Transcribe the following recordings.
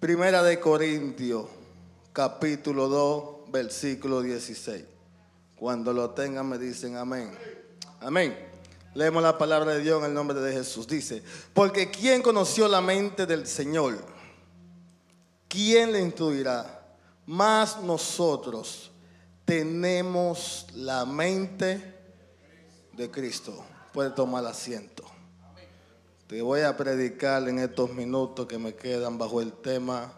Primera de Corintios, capítulo 2, versículo 16. Cuando lo tengan me dicen amén. Amén. Leemos la palabra de Dios en el nombre de Jesús. Dice, porque ¿quién conoció la mente del Señor? ¿Quién le instruirá? Mas nosotros tenemos la mente de Cristo. Puede tomar asiento. Te voy a predicar en estos minutos que me quedan bajo el tema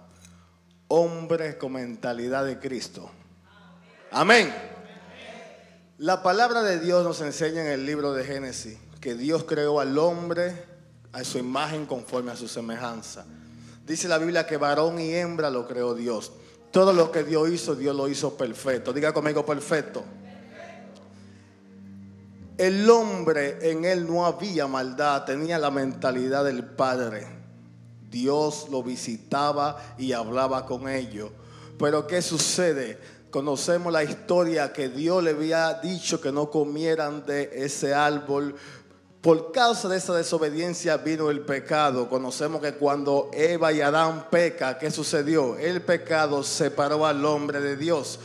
hombres con mentalidad de Cristo. Amén. La palabra de Dios nos enseña en el libro de Génesis que Dios creó al hombre a su imagen conforme a su semejanza. Dice la Biblia que varón y hembra lo creó Dios. Todo lo que Dios lo hizo perfecto. Diga conmigo, perfecto. El hombre, en él no había maldad, tenía la mentalidad del Padre. Dios lo visitaba y hablaba con ellos. Pero ¿qué sucede? Conocemos la historia que Dios le había dicho que no comieran de ese árbol. Por causa de esa desobediencia vino el pecado. Conocemos que cuando Eva y Adán pecan, ¿qué sucedió? El pecado separó al hombre de Dios.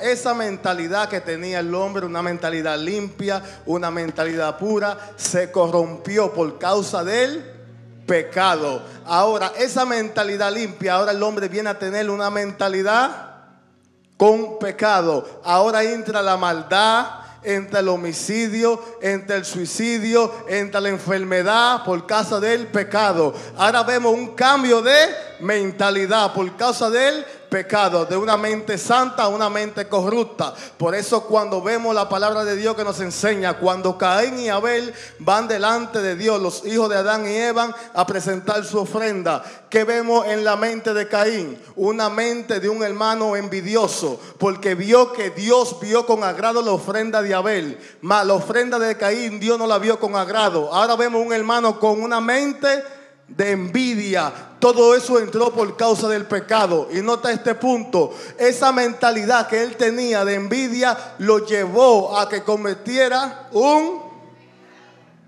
Esa mentalidad que tenía el hombre, una mentalidad limpia, una mentalidad pura, se corrompió por causa del pecado. Ahora, esa mentalidad limpia, ahora el hombre viene a tener una mentalidad con pecado. Ahora entra la maldad, entra el homicidio, entra el suicidio, entra la enfermedad por causa del pecado. Ahora vemos un cambio de mentalidad por causa del pecado, de una mente santa a una mente corrupta. Por eso cuando vemos la palabra de Dios que nos enseña, cuando Caín y Abel van delante de Dios, los hijos de Adán y Eva, a presentar su ofrenda, ¿qué vemos en la mente de Caín? Una mente de un hermano envidioso, porque vio que Dios vio con agrado la ofrenda de Abel, mas la ofrenda de Caín Dios no la vio con agrado. Ahora vemos un hermano con una mente de envidia. Todo eso entró por causa del pecado. Y nota este punto: esa mentalidad que él tenía de envidia lo llevó a que cometiera un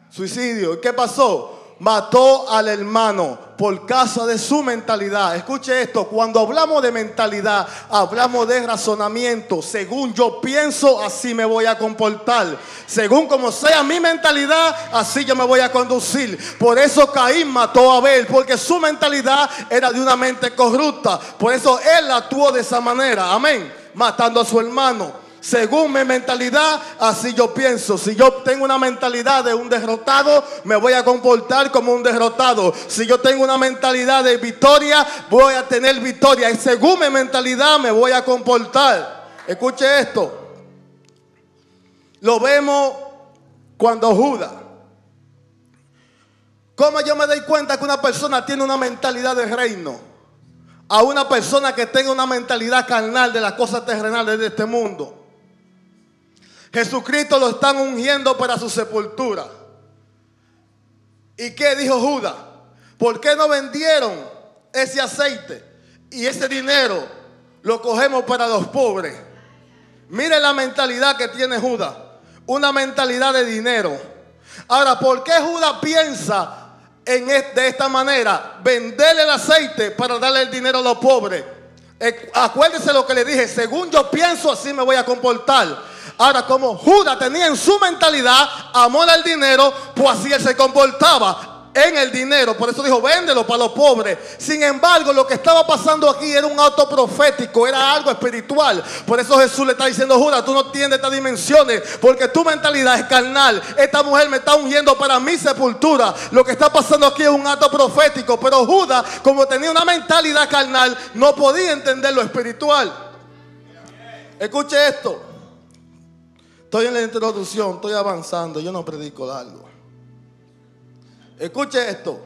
suicidio. ¿Y qué pasó? Mató al hermano por causa de su mentalidad. Escuche esto: cuando hablamos de mentalidad, hablamos de razonamiento. Según yo pienso, así me voy a comportar. Según como sea mi mentalidad, así yo me voy a conducir. Por eso Caín mató a Abel, porque su mentalidad era de una mente corrupta. Por eso él actuó de esa manera, amén, matando a su hermano. Según mi mentalidad, así yo pienso. Si yo tengo una mentalidad de un derrotado, me voy a comportar como un derrotado. Si yo tengo una mentalidad de victoria, voy a tener victoria. Y según mi mentalidad me voy a comportar. Escuche esto. Lo vemos cuando Judas. ¿Cómo yo me doy cuenta que una persona tiene una mentalidad de reino? A una persona que tenga una mentalidad carnal de las cosas terrenales de este mundo. Jesucristo lo están ungiendo para su sepultura. ¿Y qué dijo Judas? ¿Por qué no vendieron ese aceite y ese dinero lo cogemos para los pobres? Mire la mentalidad que tiene Judas. Una mentalidad de dinero. Ahora, ¿por qué Judas piensa de esta manera? Venderle el aceite para darle el dinero a los pobres. Acuérdese lo que le dije: según yo pienso, así me voy a comportar. Ahora, como Judas tenía en su mentalidad amor al dinero, pues así él se comportaba en el dinero. Por eso dijo: véndelo para los pobres. Sin embargo, lo que estaba pasando aquí era un acto profético, era algo espiritual. Por eso Jesús le está diciendo: Judas, tú no entiendes estas dimensiones, porque tu mentalidad es carnal. Esta mujer me está ungiendo para mi sepultura. Lo que está pasando aquí es un acto profético. Pero Judas, como tenía una mentalidad carnal, no podía entender lo espiritual. Escuche esto. Estoy en la introducción, estoy avanzando, yo no predico largo. Escuche esto.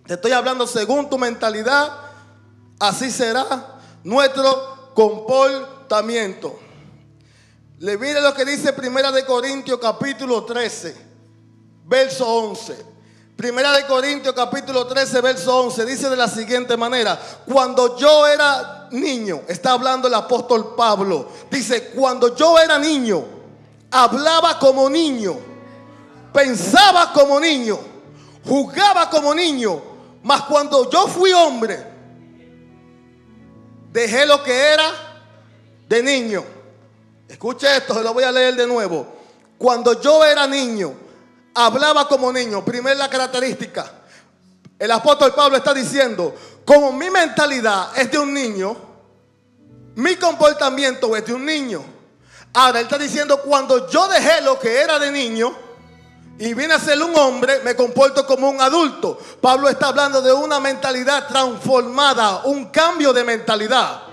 Te estoy hablando según tu mentalidad, así será nuestro comportamiento. Le mire lo que dice Primera de Corintios capítulo 13, verso 11. Primera de Corintios capítulo 13, verso 11. Dice de la siguiente manera: cuando yo era niño, está hablando el apóstol Pablo, dice: cuando yo era niño, hablaba como niño, pensaba como niño, jugaba como niño, Mas cuando yo fui hombre, dejé lo que era de niño. Escuche esto, se lo voy a leer de nuevo. Cuando yo era niño, hablaba como niño. Primera característica. El apóstol Pablo está diciendo, como mi mentalidad es de un niño, mi comportamiento es de un niño. Ahora él está diciendo, cuando yo dejé lo que era de niño y vine a ser un hombre, me comporto como un adulto. Pablo está hablando de una mentalidad transformada, un cambio de mentalidad.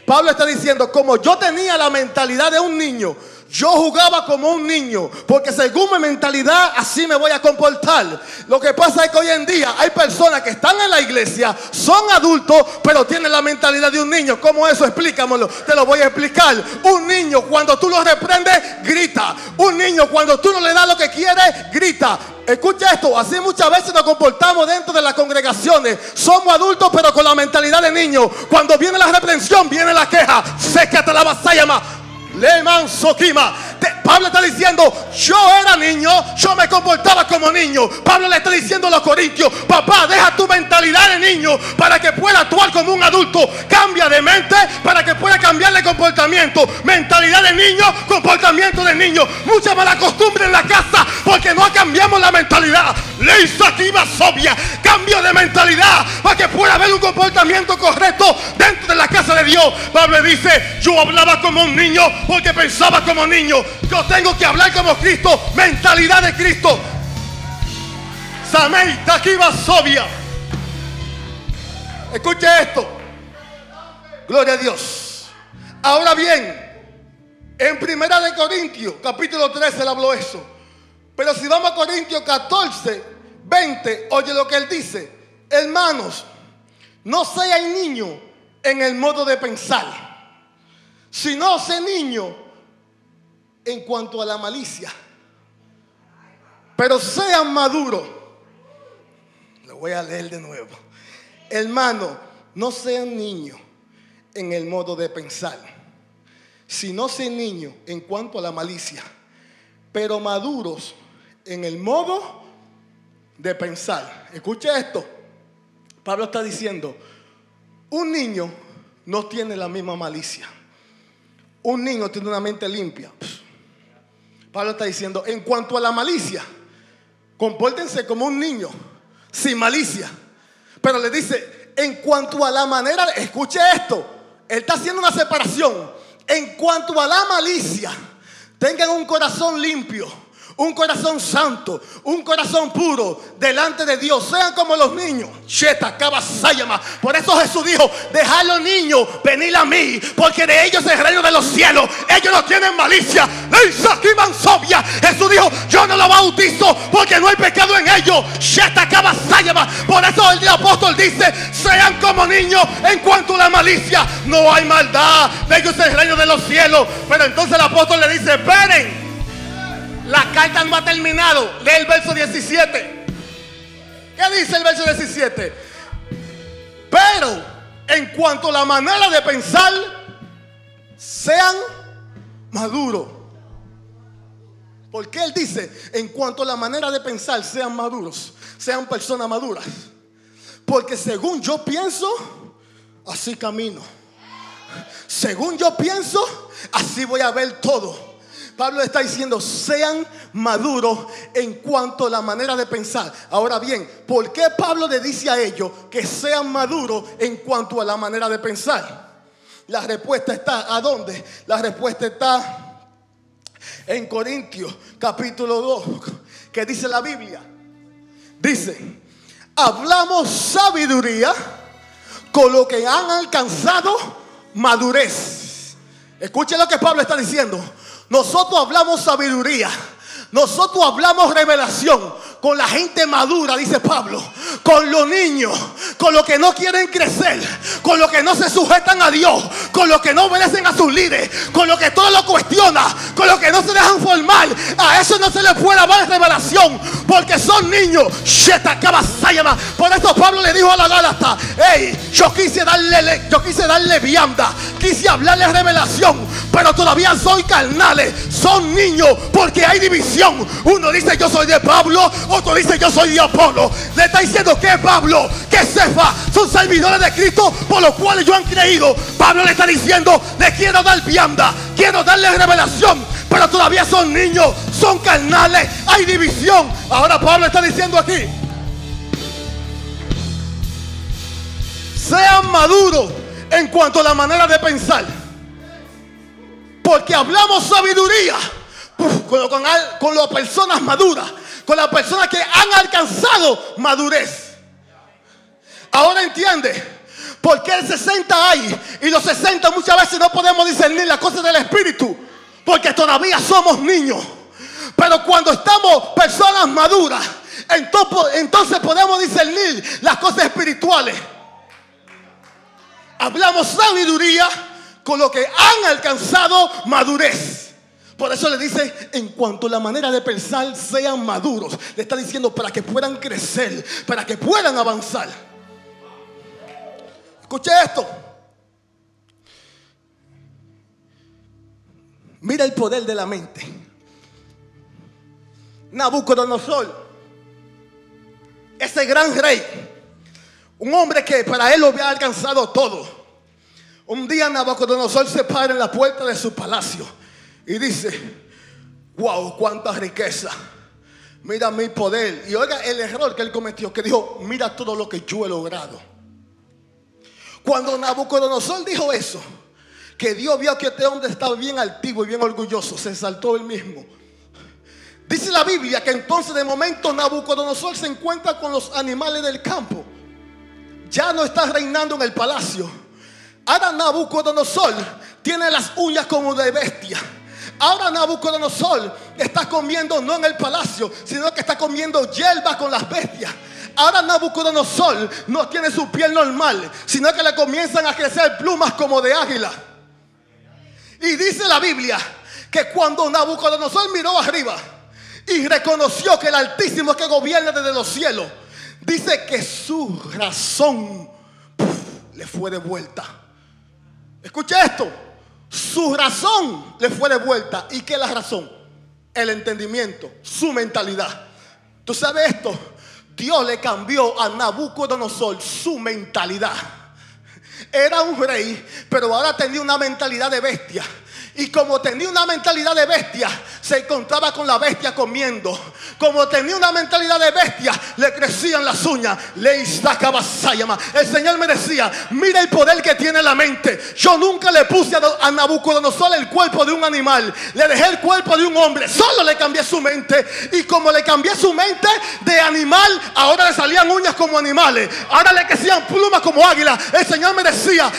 Pablo está diciendo, como yo tenía la mentalidad de un niño, yo jugaba como un niño, porque según mi mentalidad así me voy a comportar. Lo que pasa es que hoy en día hay personas que están en la iglesia, son adultos, pero tienen la mentalidad de un niño. ¿Cómo eso? Explícamelo. Te lo voy a explicar. Un niño cuando tú lo reprendes, grita. Un niño cuando tú no le das lo que quiere, grita. Escucha esto, así muchas veces nos comportamos dentro de las congregaciones. Somos adultos pero con la mentalidad de niños. Cuando viene la reprensión, viene la queja. Sécate la vasalla. Leman Sokima. Pablo está diciendo, yo era niño, yo me comportaba como niño. Pablo le está diciendo a los corintios, papá, deja tu mentalidad de niño para que pueda actuar como un adulto. Cambia de mente para que pueda cambiar de comportamiento. Mentalidad de niño, comportamiento de niño. Mucha mala costumbre en la casa porque no cambiamos la mentalidad. Ley Sativa Sobia. Cambio de mentalidad para que pueda haber un comportamiento correcto dentro de la casa de Dios. Pablo dice, yo hablaba como un niño porque pensaba como niño. Yo tengo que hablar como Cristo. Mentalidad de Cristo. Samei Takiba Sobia. Escuche esto. Gloria a Dios. Ahora bien, en 1 de Corintios capítulo 13 le habló eso. Pero si vamos a Corintios 14, 20, oye lo que él dice. Hermanos, no sean niños en el modo de pensar, sino sean niños en cuanto a la malicia, pero sean maduros. Lo voy a leer de nuevo. Hermano, no sean niños en el modo de pensar, sino sean niños en cuanto a la malicia, pero maduros en el modo de pensar. Escuche esto. Pablo está diciendo, un niño no tiene la misma malicia. Un niño tiene una mente limpia. Pablo está diciendo, en cuanto a la malicia, compórtense como un niño, sin malicia. Pero le dice, en cuanto a la manera, escuche esto, él está haciendo una separación. En cuanto a la malicia, tengan un corazón limpio, un corazón santo, un corazón puro delante de Dios. Sean como los niños. Por eso Jesús dijo, dejad los niños venir a mí, porque de ellos es el reino de los cielos. Ellos no tienen malicia. Jesús dijo, yo no los bautizo porque no hay pecado en ellos. Por eso el apóstol dice, sean como niños en cuanto a la malicia. No hay maldad, de ellos es el reino de los cielos. Pero entonces el apóstol le dice, esperen, la carta no ha terminado. Lee el verso 17. ¿Qué dice el verso 17? Pero en cuanto a la manera de pensar, sean maduros. ¿Por qué él dice en cuanto a la manera de pensar, sean maduros? Sean personas maduras. Porque según yo pienso, así camino. Según yo pienso, así voy a ver todo. Pablo está diciendo, sean maduros en cuanto a la manera de pensar. Ahora bien, ¿por qué Pablo le dice a ellos que sean maduros en cuanto a la manera de pensar? La respuesta está, ¿a dónde? La respuesta está en Corintios capítulo 2, que dice la Biblia. Dice, hablamos sabiduría con lo que han alcanzado madurez. Escuchen lo que Pablo está diciendo. Nosotros hablamos sabiduría, nosotros hablamos revelación con la gente madura, dice Pablo, con los niños, con los que no quieren crecer, con los que no se sujetan a Dios, con los que no obedecen a sus líderes, con los que todo lo cuestiona, con los que no se dejan formar. A eso no se les puede dar revelación porque son niños. Por eso Pablo le dijo a la Gálata, hey, yo quise darle vianda, quise hablarle revelación, pero todavía soy carnales, son niños porque hay división. Uno dice yo soy de Pablo, otro dice yo soy de Apolo. Le está diciendo diciendo que Pablo, que Cefas son servidores de Cristo, por los cuales yo han creído. Pablo le está diciendo: le quiero dar vianda, quiero darle revelación, pero todavía son niños, son carnales, hay división. Ahora Pablo está diciendo aquí: sean maduros en cuanto a la manera de pensar, porque hablamos sabiduría con las personas maduras, con las personas que han alcanzado madurez. Ahora entiende por qué el 60 hay y los 60 muchas veces no podemos discernir las cosas del Espíritu, porque todavía somos niños. Pero cuando estamos personas maduras, entonces podemos discernir las cosas espirituales. Hablamos sabiduría con lo que han alcanzado madurez. Por eso le dice: en cuanto a la manera de pensar, sean maduros. Le está diciendo para que puedan crecer, para que puedan avanzar. Escuche esto. Mira el poder de la mente. Nabucodonosor, ese gran rey, un hombre que para él lo había alcanzado todo. Un día Nabucodonosor se para en la puerta de su palacio y dice: wow, cuánta riqueza, mira mi poder. Y oiga el error que él cometió, que dijo: mira todo lo que yo he logrado. Cuando Nabucodonosor dijo eso, que Dios vio que este hombre estaba bien altivo y bien orgulloso, se exaltó él mismo. Dice la Biblia que entonces de momento Nabucodonosor se encuentra con los animales del campo. Ya no está reinando en el palacio. Ahora Nabucodonosor tiene las uñas como de bestia. Ahora Nabucodonosor está comiendo no en el palacio, sino que está comiendo hierba con las bestias. Ahora Nabucodonosor no tiene su piel normal, sino que le comienzan a crecer plumas como de águila. Y dice la Biblia que cuando Nabucodonosor miró arriba y reconoció que el Altísimo que gobierna desde los cielos, dice que su razón le fue devuelta. Escucha esto: su razón le fue devuelta. ¿Y qué es la razón? El entendimiento, su mentalidad. ¿Tú sabes esto? Dios le cambió a Nabucodonosor su mentalidad. Era un rey, pero ahora tenía una mentalidad de bestia. Y como tenía una mentalidad de bestia, se encontraba con la bestia comiendo. Como tenía una mentalidad de bestia, le crecían las uñas. El Señor me decía: mira el poder que tiene la mente. Yo nunca le puse a Nabucodonosor el cuerpo de un animal, le dejé el cuerpo de un hombre. Solo le cambié su mente. Y como le cambié su mente de animal, ahora le salían uñas como animales, ahora le crecían plumas como águila. El Señor me decía: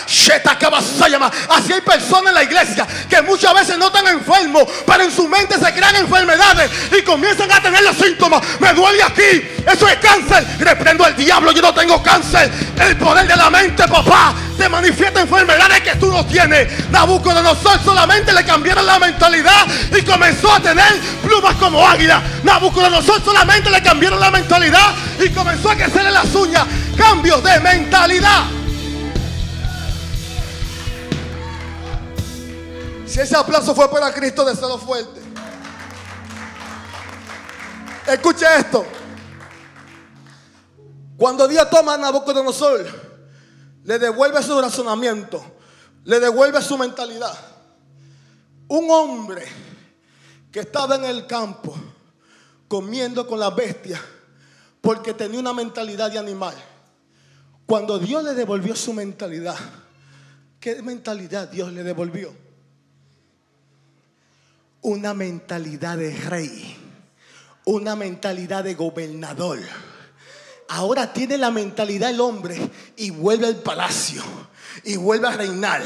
así hay personas en la iglesia que muchas veces no están enfermos, pero en su mente se crean enfermedades y comienzan a tener los síntomas. Me duele aquí, eso es cáncer. Reprendo al diablo, yo no tengo cáncer. El poder de la mente, papá, te manifiesta enfermedades que tú no tienes. Nabucodonosor solamente le cambiaron la mentalidad y comenzó a tener plumas como águila. Nabucodonosor solamente le cambiaron la mentalidad y comenzó a crecerle las uñas. Cambios de mentalidad. Si ese aplauso fue para Cristo, déselo fuerte. Escuche esto. Cuando Dios toma a Nabucodonosor, le devuelve su razonamiento, le devuelve su mentalidad. Un hombre que estaba en el campo comiendo con las bestias porque tenía una mentalidad de animal. Cuando Dios le devolvió su mentalidad, ¿qué mentalidad Dios le devolvió? Una mentalidad de rey, una mentalidad de gobernador. Ahora tiene la mentalidad el hombre y vuelve al palacio y vuelve a reinar.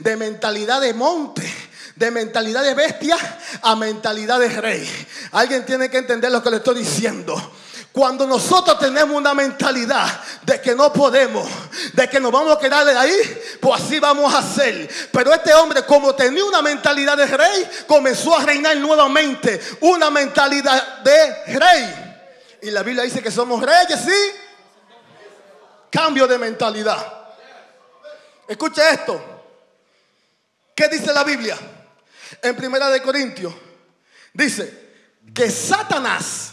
De mentalidad de monte, de mentalidad de bestia a mentalidad de rey. Alguien tiene que entender lo que le estoy diciendo. Cuando nosotros tenemos una mentalidad de que no podemos, de que nos vamos a quedar ahí, pues así vamos a hacer. Pero este hombre, como tenía una mentalidad de rey, comenzó a reinar nuevamente. Una mentalidad de rey. Y la Biblia dice que somos reyes, ¿sí? Cambio de mentalidad. Escucha esto. ¿Qué dice la Biblia? En 1 Corintios dice que Satanás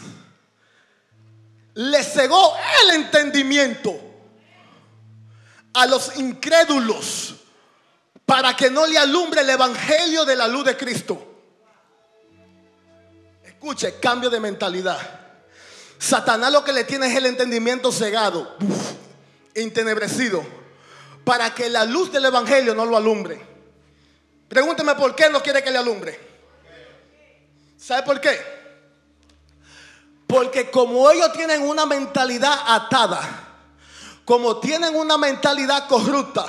le cegó el entendimiento a los incrédulos para que no le alumbre el evangelio de la luz de Cristo. Escuche, cambio de mentalidad. Satanás lo que le tiene es el entendimiento cegado, entenebrecido, para que la luz del evangelio no lo alumbre. Pregúnteme por qué no quiere que le alumbre. ¿Sabe por qué? Porque como ellos tienen una mentalidad atada, como tienen una mentalidad corrupta,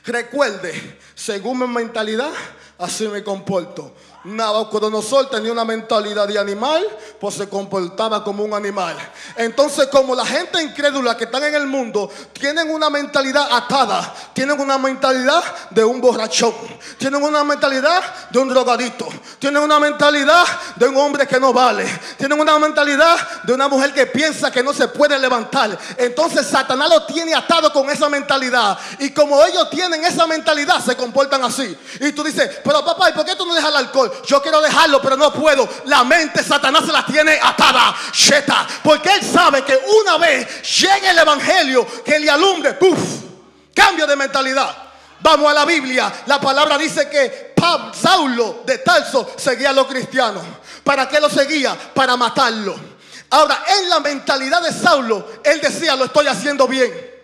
recuerde, según mi mentalidad, así me comporto. Nabucodonosor tenía una mentalidad de animal, pues se comportaba como un animal. Entonces, como la gente incrédula que están en el mundo tienen una mentalidad atada, tienen una mentalidad de un borrachón, tienen una mentalidad de un drogadito, tienen una mentalidad de un hombre que no vale, tienen una mentalidad de una mujer que piensa que no se puede levantar. Entonces Satanás lo tiene atado con esa mentalidad, y como ellos tienen esa mentalidad, se comportan así. Y tú dices, pero papá, ¿y por qué tú no dejas el alcohol? Yo quiero dejarlo, pero no puedo. La mente Satanás se la tiene atada, sheta, porque él sabe que una vez llegue el evangelio que le alumbre, ¡puf!, cambio de mentalidad. Vamos a la Biblia. La palabra dice que Saulo de Tarso seguía a los cristianos. ¿Para qué lo seguía? Para matarlo. Ahora, en la mentalidad de Saulo, él decía, lo estoy haciendo bien.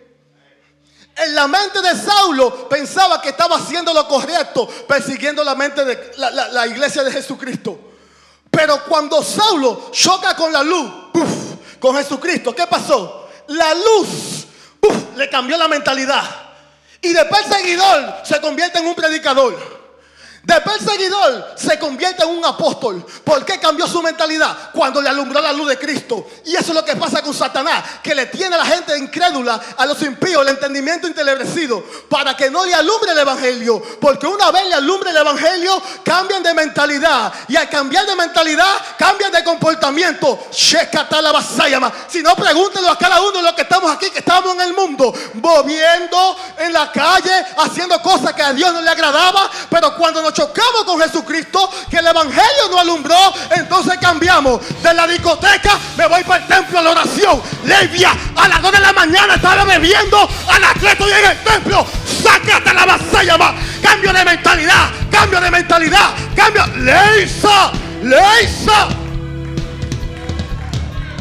En la mente de Saulo pensaba que estaba haciendo lo correcto, persiguiendo la mente de la iglesia de Jesucristo. Pero cuando Saulo choca con la luz, con Jesucristo, ¿qué pasó? La luz le cambió la mentalidad, y de perseguidor se convierte en un predicador. De perseguidor se convierte en un apóstol. ¿Por qué cambió su mentalidad? Cuando le alumbró la luz de Cristo. Y eso es lo que pasa con Satanás, que le tiene a la gente incrédula, a los impíos, el entendimiento entenebrecido, para que no le alumbre el evangelio. Porque una vez le alumbre el evangelio, cambian de mentalidad, y al cambiar de mentalidad, cambian de comportamiento. Si no, pregúntenlo a cada uno de los que estamos aquí, que estamos en el mundo, moviendo en la calle, haciendo cosas que a Dios no le agradaba. Pero cuando nos chocamos con Jesucristo, que el evangelio no alumbró, entonces cambiamos. De la discoteca me voy para el templo a la oración. Levia, a las 2 de la mañana estaba bebiendo, a las 3 estoy en el templo. Sácate la vasalla más. Cambio de mentalidad, cambio de mentalidad, cambio. Leisa,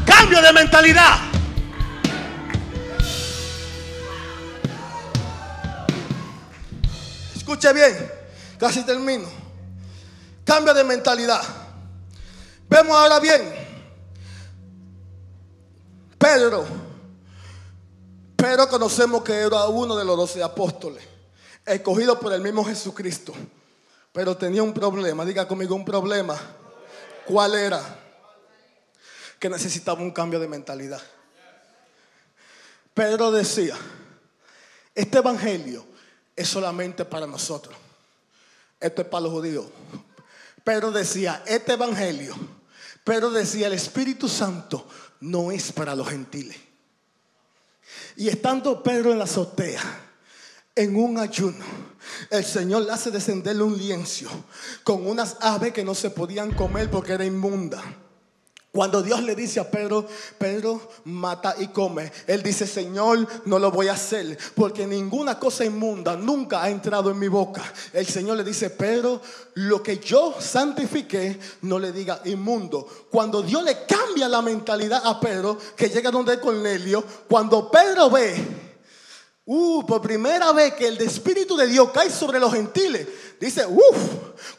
cambio de mentalidad. Escuche bien. Casi termino. Cambio de mentalidad. Vemos ahora bien. Pedro conocemos que era uno de los 12 apóstoles, escogido por el mismo Jesucristo. Pero tenía un problema. Diga conmigo, un problema. ¿Cuál era? Que necesitaba un cambio de mentalidad. Pedro decía, este evangelio es solamente para nosotros. Esto es para los judíos. Pedro decía, este evangelio, Pedro decía, el Espíritu Santo no es para los gentiles. Y estando Pedro en la azotea, en un ayuno, el Señor le hace descenderle un lienzo con unas aves que no se podían comer porque era inmunda. Cuando Dios le dice a Pedro, Pedro, mata y come, él dice, Señor, no lo voy a hacer, porque ninguna cosa inmunda nunca ha entrado en mi boca. El Señor le dice, Pedro, lo que yo santifiqué, no le diga inmundo. Cuando Dios le cambia la mentalidad a Pedro, que llega donde Cornelio, cuando Pedro ve por primera vez que el Espíritu de Dios cae sobre los gentiles, dice,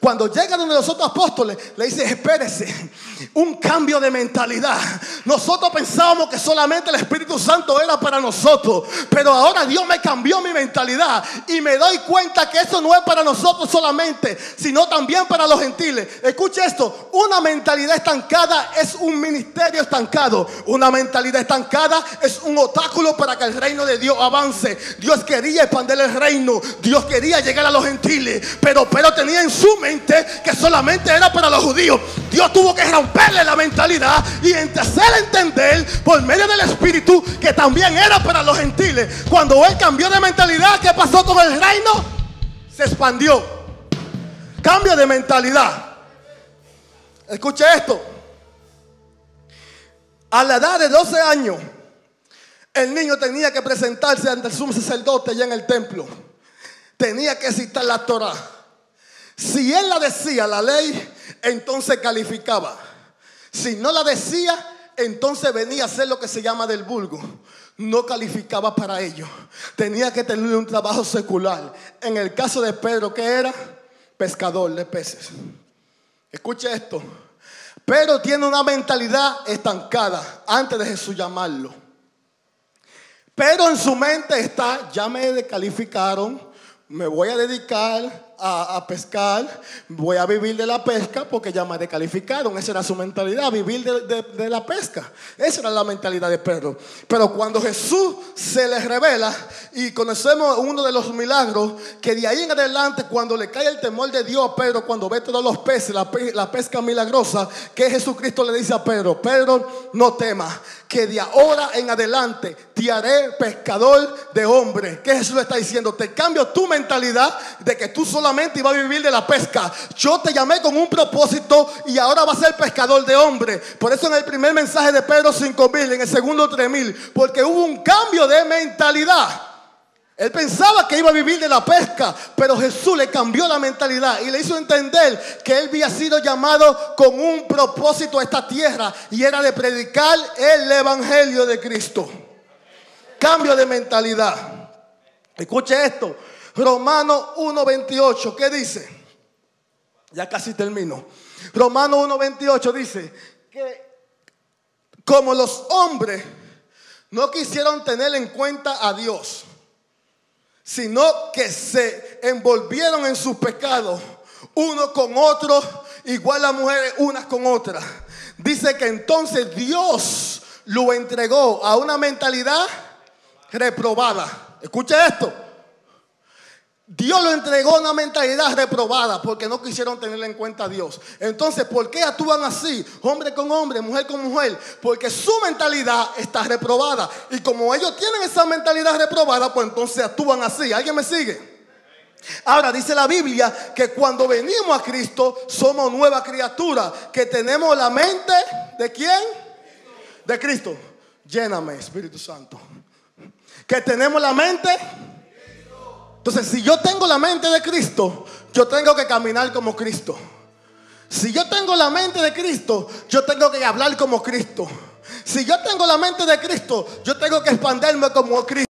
cuando llega donde los otros apóstoles, le dice, espérese, un cambio de mentalidad. Nosotros pensábamos que solamente el Espíritu Santo era para nosotros, pero ahora Dios me cambió mi mentalidad y me doy cuenta que eso no es para nosotros solamente, sino también para los gentiles. Escuche esto, una mentalidad estancada es un ministerio estancado. Una mentalidad estancada es un obstáculo para que el reino de Dios avance. Dios quería expandir el reino, Dios quería llegar a los gentiles, pero tenía en su mente que solamente era para los judíos. Dios tuvo que romperle la mentalidad y hacerle entender por medio del Espíritu que también era para los gentiles. Cuando él cambió de mentalidad, ¿qué pasó con el reino? Se expandió. Cambio de mentalidad. Escuche esto. A la edad de 12 años, el niño tenía que presentarse ante el sumo sacerdote allá en el templo. Tenía que citar la Torá. Si él la decía, la ley, entonces calificaba. Si no la decía, entonces venía a hacer lo que se llama del vulgo. No calificaba para ello. Tenía que tener un trabajo secular. En el caso de Pedro, ¿qué era? Pescador de peces. Escuche esto. Pedro tiene una mentalidad estancada antes de Jesús llamarlo. Pero en su mente está: ya me descalificaron, me voy a dedicar a pescar, voy a vivir de la pesca porque ya me descalificaron. Esa era su mentalidad, vivir de la pesca. Esa era la mentalidad de Pedro. Pero cuando Jesús se les revela, y conocemos uno de los milagros, que de ahí en adelante, cuando le cae el temor de Dios a Pedro, cuando ve todos los peces, la pesca milagrosa, que Jesucristo le dice a Pedro: Pedro, no temas, que de ahora en adelante te haré pescador de hombres. ¿Qué Jesús le está diciendo? Te cambio tu mentalidad de que tú solamente ibas a vivir de la pesca. Yo te llamé con un propósito y ahora vas a ser pescador de hombres. Por eso en el primer mensaje de Pedro 5,000, en el segundo 3,000, porque hubo un cambio de mentalidad. Él pensaba que iba a vivir de la pesca, pero Jesús le cambió la mentalidad y le hizo entender que él había sido llamado con un propósito a esta tierra, y era de predicar el evangelio de Cristo. Cambio de mentalidad. Escuche esto. Romanos 1:28, ¿qué dice? Ya casi termino. Romanos 1:28 dice que como los hombres no quisieron tener en cuenta a Dios, sino que se envolvieron en sus pecados, uno con otro, igual las mujeres unas con otras. Dice que entonces Dios lo entregó a una mentalidad reprobada. Escuche esto. Dios lo entregó a una mentalidad reprobada porque no quisieron tener en cuenta a Dios. Entonces, ¿por qué actúan así? Hombre con hombre, mujer con mujer. Porque su mentalidad está reprobada. Y como ellos tienen esa mentalidad reprobada, pues entonces actúan así. ¿Alguien me sigue? Ahora dice la Biblia que cuando venimos a Cristo somos nueva criatura, que tenemos la mente ¿de quién? De Cristo. Lléname, Espíritu Santo. Que tenemos la mente. Entonces, si yo tengo la mente de Cristo, yo tengo que caminar como Cristo. Si yo tengo la mente de Cristo, yo tengo que hablar como Cristo. Si yo tengo la mente de Cristo, yo tengo que expandirme como Cristo.